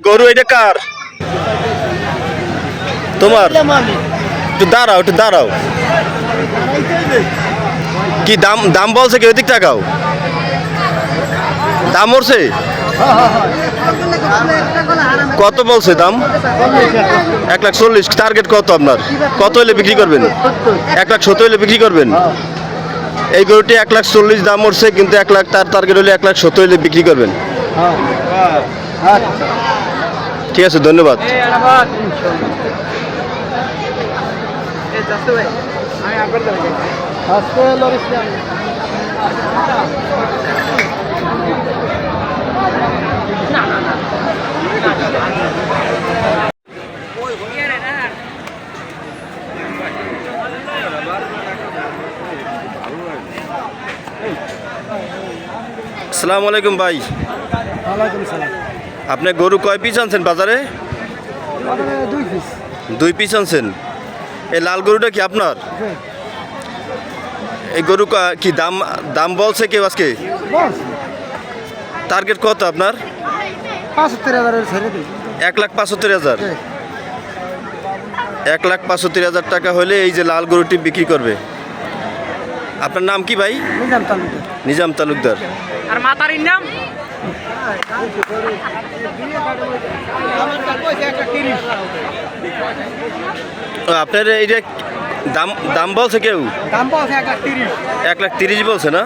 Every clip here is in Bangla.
গরু এটা কার? তোমার? একটু দাঁড়াও, একটু দাঁড়াও। কি দাম দাম বলছে কি? ওইদিক টাকাও দাম উঠছে? কত বলছে দাম? 1,40,000। টার্গেট কত আপনার? কত হলে বিক্রি করবেন? 1,70,000 হলে বিক্রি করবেন? এই গরুটি 1,40,000 দাম উঠছে, কিন্তু 1,00,000 তার টার্গেট হলে 1,70,000 হলে বিক্রি করবেন। ঠিক আছে, ধন্যবাদ। আসসালামু আলাইকুম ভাই। আপনি গরু কয় পিস আনছেন বাজারে? 2 পিস আনছেন। এই লাল গরুটা কি আপনার? এই গরু কি দাম দাম বলছে কেউ আজকে? টার্গেট কত আপনার? 1,75,000। 1,75,000 টাকা হলে এই যে লাল গরুটি বিক্রি করবে। আপনার নাম কি ভাই? নিজাম তালুকদার। আর মাতারির নাম? আপনার এইটা দাম দাম বলছে কেউ? দাম বলছে 1,30,000। 1,30,000 বলছে না?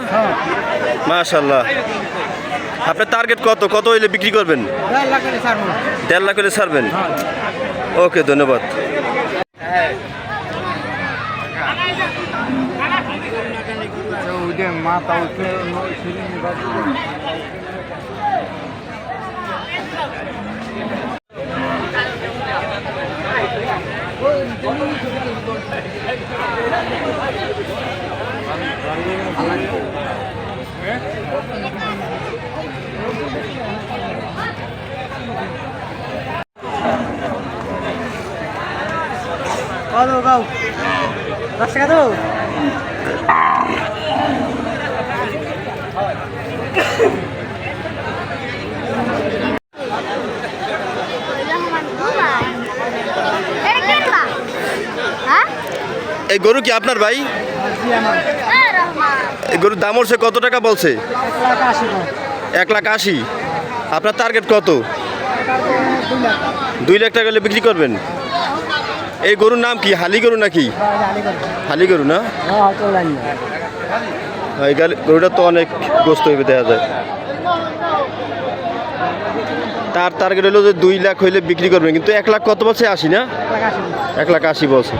মাশাআল্লাহ। আপনার টার্গেট কত? কত হইলে বিক্রি করবেন? 1,50,000 হলে ছাড়বেন। ওকে, ধন্যবাদ। এই গরু কি আপনার ভাই? এই গরুর দাম উঠছে কত টাকা বলছে? 1,80,000। আপনার টার্গেট কত? 2,00,000 টাকা হলে বিক্রি করবেন। এই গরুর নাম কি? হালি গরু নাকি? হালি গরু না? এই গরুটা তো অনেক গোস্ত হইবে দেখা যায়। তার টার্গেট হলো যে 2,00,000 হইলে বিক্রি করবেন, কিন্তু 1,00,000 কত বলছে? 80 না? 1,80,000 বলছে।